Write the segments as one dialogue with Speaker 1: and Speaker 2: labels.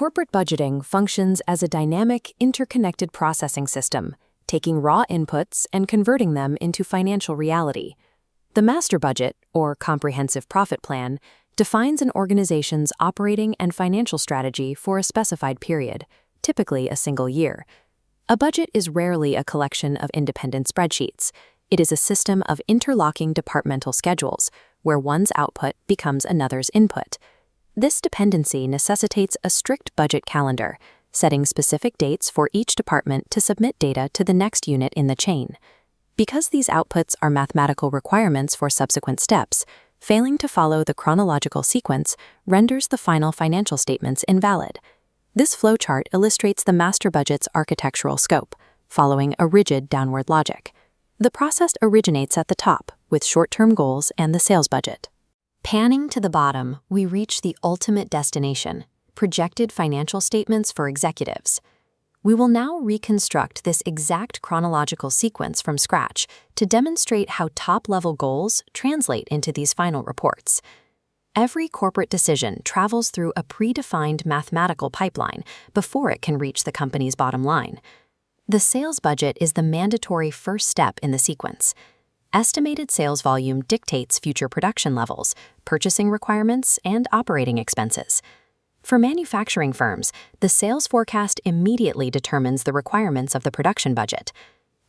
Speaker 1: Corporate budgeting functions as a dynamic, interconnected processing system, taking raw inputs and converting them into financial reality. The master budget, or comprehensive profit plan, defines an organization's operating and financial strategy for a specified period, typically a single year. A budget is rarely a collection of independent spreadsheets. It is a system of interlocking departmental schedules, where one's output becomes another's input. This dependency necessitates a strict budget calendar, setting specific dates for each department to submit data to the next unit in the chain. Because these outputs are mathematical requirements for subsequent steps, failing to follow the chronological sequence renders the final financial statements invalid. This flowchart illustrates the master budget's architectural scope, following a rigid downward logic. The process originates at the top, with short-term goals and the sales budget. Panning to the bottom, we reach the ultimate destination, projected financial statements for executives. We will now reconstruct this exact chronological sequence from scratch to demonstrate how top-level goals translate into these final reports. Every corporate decision travels through a predefined mathematical pipeline before it can reach the company's bottom line. The sales budget is the mandatory first step in the sequence. Estimated sales volume dictates future production levels, purchasing requirements, and operating expenses. For manufacturing firms, the sales forecast immediately determines the requirements of the production budget.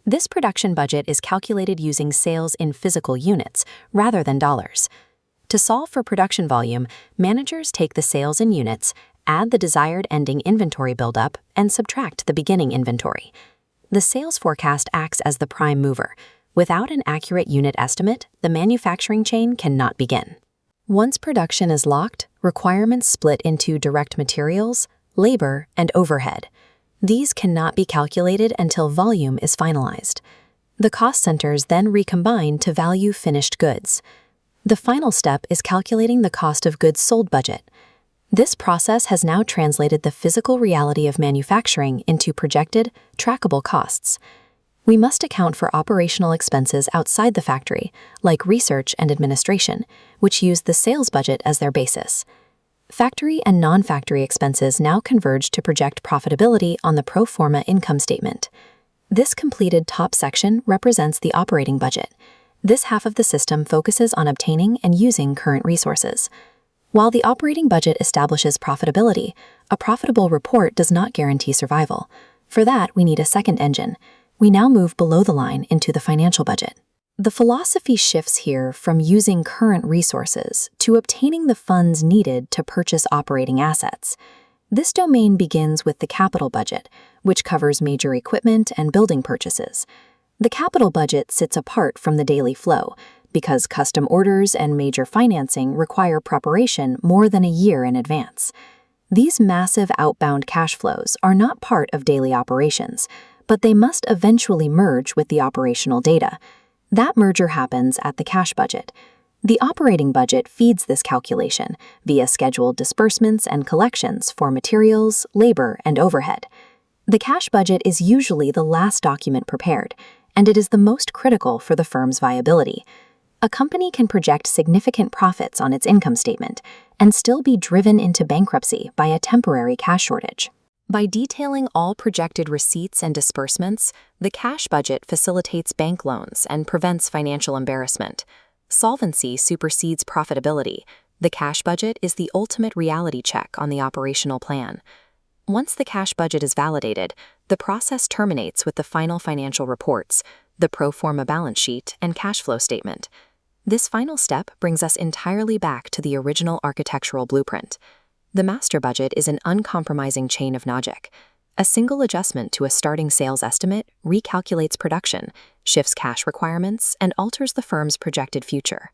Speaker 1: This production budget is calculated using sales in physical units rather than dollars. To solve for production volume, managers take the sales in units, add the desired ending inventory buildup, and subtract the beginning inventory. The sales forecast acts as the prime mover. Without an accurate unit estimate, the manufacturing chain cannot begin. Once production is locked, requirements split into direct materials, labor, and overhead. These cannot be calculated until volume is finalized. The cost centers then recombine to value finished goods. The final step is calculating the cost of goods sold budget. This process has now translated the physical reality of manufacturing into projected, trackable costs. We must account for operational expenses outside the factory, like research and administration, which use the sales budget as their basis. Factory and non-factory expenses now converge to project profitability on the pro forma income statement. This completed top section represents the operating budget. This half of the system focuses on obtaining and using current resources. While the operating budget establishes profitability, a profitable report does not guarantee survival. For that, we need a second engine. We now move below the line into the financial budget. The philosophy shifts here from using current resources to obtaining the funds needed to purchase operating assets. This domain begins with the capital budget, which covers major equipment and building purchases. The capital budget sits apart from the daily flow because custom orders and major financing require preparation more than a year in advance. These massive outbound cash flows are not part of daily operations, but they must eventually merge with the operational data. That merger happens at the cash budget. The operating budget feeds this calculation via scheduled disbursements and collections for materials, labor, and overhead. The cash budget is usually the last document prepared, and it is the most critical for the firm's viability. A company can project significant profits on its income statement and still be driven into bankruptcy by a temporary cash shortage. By detailing all projected receipts and disbursements, the cash budget facilitates bank loans and prevents financial embarrassment. Solvency supersedes profitability. The cash budget is the ultimate reality check on the operational plan. Once the cash budget is validated, the process terminates with the final financial reports, the pro forma balance sheet, and cash flow statement. This final step brings us entirely back to the original architectural blueprint. The master budget is an uncompromising chain of logic. A single adjustment to a starting sales estimate recalculates production, shifts cash requirements, and alters the firm's projected future.